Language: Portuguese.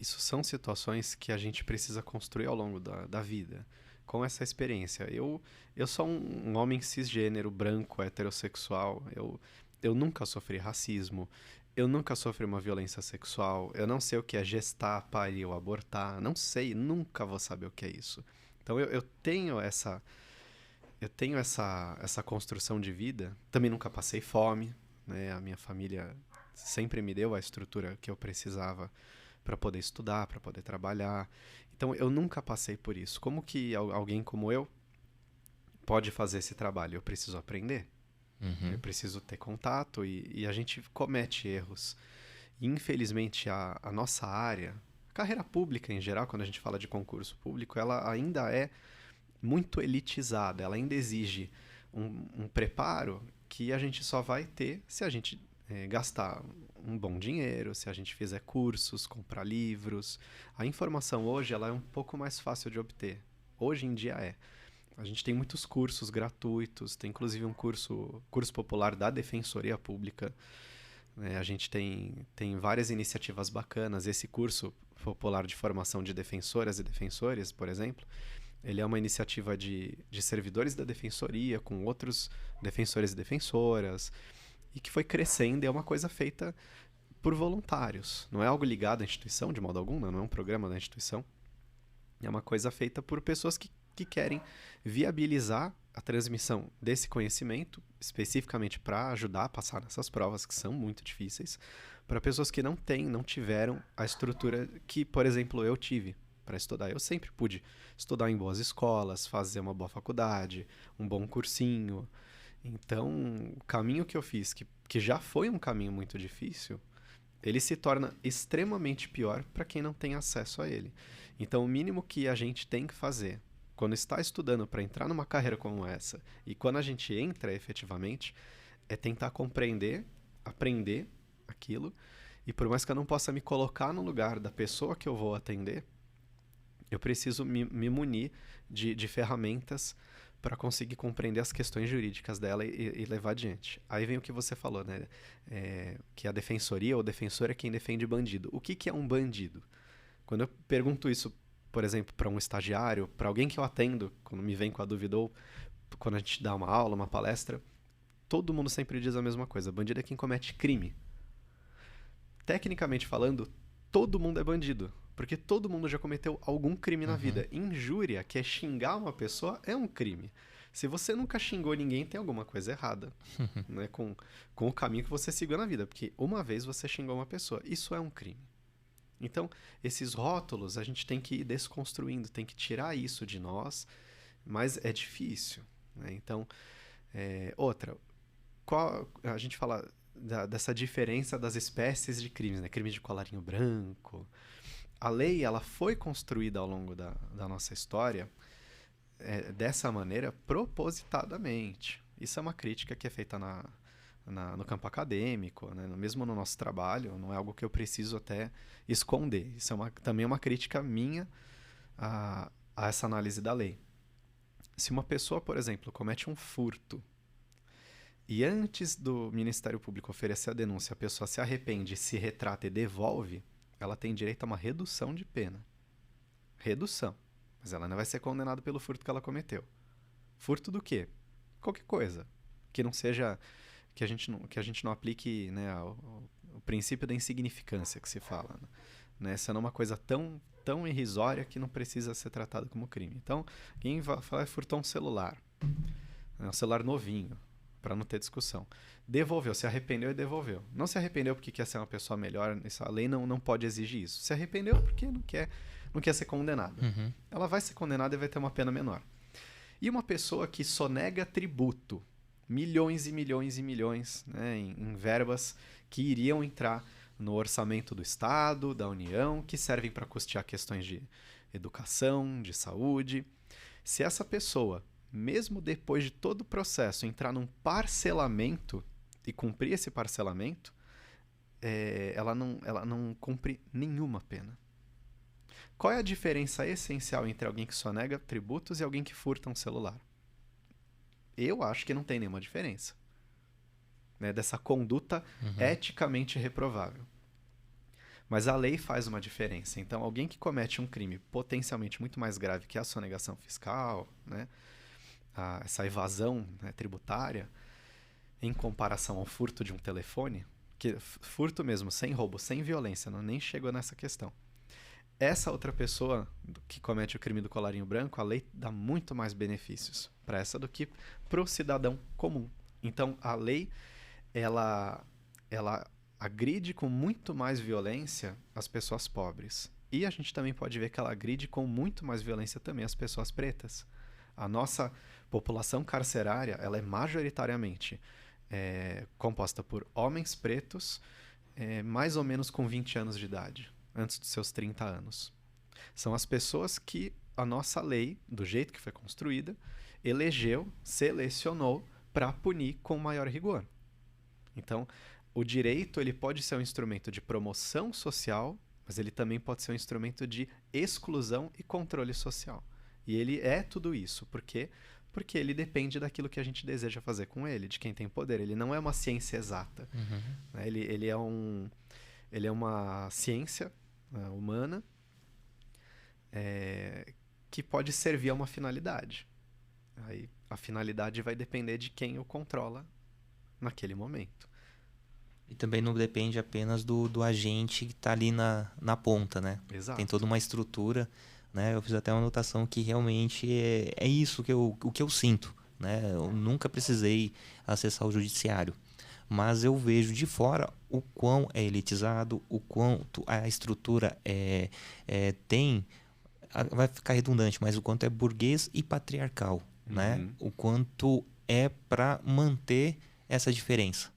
isso são situações que a gente precisa construir ao longo da vida, com essa experiência. Eu sou um homem cisgênero, branco, heterossexual. Eu nunca sofri racismo, eu nunca sofri uma violência sexual, eu não sei o que é gestar, parir ou abortar, não sei, nunca vou saber o que é isso. Então eu tenho essa construção de vida. Também nunca passei fome, né? A minha família sempre me deu a estrutura que eu precisava para poder estudar, para poder trabalhar. Então eu nunca passei por isso. Como que alguém como eu pode fazer esse trabalho? Eu preciso aprender. Eu Uhum. preciso ter contato e a gente comete erros. E infelizmente a nossa área, a carreira pública em geral, quando a gente fala de concurso público, ela ainda é muito elitizada, ela ainda exige um preparo que a gente só vai ter se a gente gastar um bom dinheiro, se a gente fizer cursos, comprar livros. A informação hoje ela é um pouco mais fácil de obter. Hoje em dia é. A gente tem muitos cursos gratuitos, tem inclusive um curso popular da Defensoria Pública, né? A gente tem várias iniciativas bacanas. Esse curso popular de formação de defensoras e defensores, por exemplo, ele é uma iniciativa de servidores da defensoria com outros defensores e defensoras e que foi crescendo e é uma coisa feita por voluntários. Não é algo ligado à instituição de modo algum, não é um programa da instituição. É uma coisa feita por pessoas que querem viabilizar a transmissão desse conhecimento, especificamente para ajudar a passar nessas provas que são muito difíceis, para pessoas que não tiveram a estrutura que, por exemplo, eu tive para estudar. Eu sempre pude estudar em boas escolas, fazer uma boa faculdade, um bom cursinho. Então, o caminho que eu fiz, que já foi um caminho muito difícil, ele se torna extremamente pior para quem não tem acesso a ele. Então, o mínimo que a gente tem que fazer quando está estudando para entrar numa carreira como essa e quando a gente entra efetivamente é tentar compreender, aprender aquilo. E por mais que eu não possa me colocar no lugar da pessoa que eu vou atender, eu preciso me munir de ferramentas para conseguir compreender as questões jurídicas dela e levar adiante. Aí vem o que você falou, né? Que a defensoria ou defensor é quem defende bandido. O que é um bandido? Quando eu pergunto isso, por exemplo, para um estagiário, para alguém que eu atendo, quando me vem com a dúvida, ou quando a gente dá uma aula, uma palestra, todo mundo sempre diz a mesma coisa: bandido é quem comete crime. Tecnicamente falando, todo mundo é bandido. Porque todo mundo já cometeu algum crime na Uhum. vida. Injúria, que é xingar uma pessoa, é um crime. Se você nunca xingou ninguém, tem alguma coisa errada, né, com o caminho que você seguiu na vida. Porque uma vez você xingou uma pessoa, isso é um crime. Então, esses rótulos a gente tem que ir desconstruindo, tem que tirar isso de nós, mas é difícil. Né? Então, outra, a gente fala dessa diferença das espécies de crimes, né? Crime de colarinho branco. A lei ela foi construída ao longo da nossa história dessa maneira propositadamente. Isso é uma crítica que é feita no campo acadêmico, né? Mesmo no nosso trabalho, não é algo que eu preciso até esconder. Isso é também uma crítica minha a essa análise da lei. Se uma pessoa, por exemplo, comete um furto e antes do Ministério Público oferecer a denúncia, a pessoa se arrepende, se retrata e devolve, ela tem direito a uma redução de pena. Redução. Mas ela não vai ser condenada pelo furto que ela cometeu. Furto do quê? Qualquer coisa. Que não seja. Que a gente não aplique, né, o princípio da insignificância que se fala. Né? Essa não é uma coisa tão irrisória que não precisa ser tratada como crime. Então, quem vai falar furtou um celular. Né, um celular novinho, para não ter discussão. Devolveu, se arrependeu e devolveu. Não se arrependeu porque quer ser uma pessoa melhor, a lei não pode exigir isso. Se arrependeu porque não quer ser condenada. Uhum. Ela vai ser condenada e vai ter uma pena menor. E uma pessoa que sonega tributo, milhões e milhões e milhões, né, em verbas que iriam entrar no orçamento do Estado, da União, que servem para custear questões de educação, de saúde. Se essa pessoa, mesmo depois de todo o processo, entrar num parcelamento e cumprir esse parcelamento, ela não cumpre nenhuma pena. Qual é a diferença essencial entre alguém que sonega tributos e alguém que furta um celular? Eu acho que não tem nenhuma diferença. Né, dessa conduta Uhum. eticamente reprovável. Mas a lei faz uma diferença. Então, alguém que comete um crime potencialmente muito mais grave que a sonegação fiscal, né, essa evasão, né, tributária, em comparação ao furto de um telefone, que furto mesmo, sem roubo, sem violência, não nem chegou nessa questão. Essa outra pessoa que comete o crime do colarinho branco, a lei dá muito mais benefícios para essa do que para o cidadão comum. Então, a lei, ela agride com muito mais violência as pessoas pobres. E a gente também pode ver que ela agride com muito mais violência também as pessoas pretas. A nossa população carcerária, ela é majoritariamente composta por homens pretos, mais ou menos com 20 anos de idade, antes dos seus 30 anos. São as pessoas que a nossa lei, do jeito que foi construída, elegeu, selecionou para punir com maior rigor. Então, o direito ele pode ser um instrumento de promoção social, mas ele também pode ser um instrumento de exclusão e controle social. E ele é tudo isso. Por quê? Porque ele depende daquilo que a gente deseja fazer com ele, de quem tem poder. Ele não é uma ciência exata. Né? Ele é uma ciência humana que pode servir a uma finalidade. Aí a finalidade vai depender de quem o controla naquele momento. E também não depende apenas do agente que está ali na ponta, né? Exato. Tem toda uma estrutura, né? Eu fiz até uma anotação que realmente é isso o que eu sinto, né? Eu nunca precisei acessar o judiciário, mas eu vejo de fora o quão é elitizado, o quanto a estrutura tem... Vai ficar redundante, mas o quanto é burguês e patriarcal, né? O quanto é para manter essa diferença.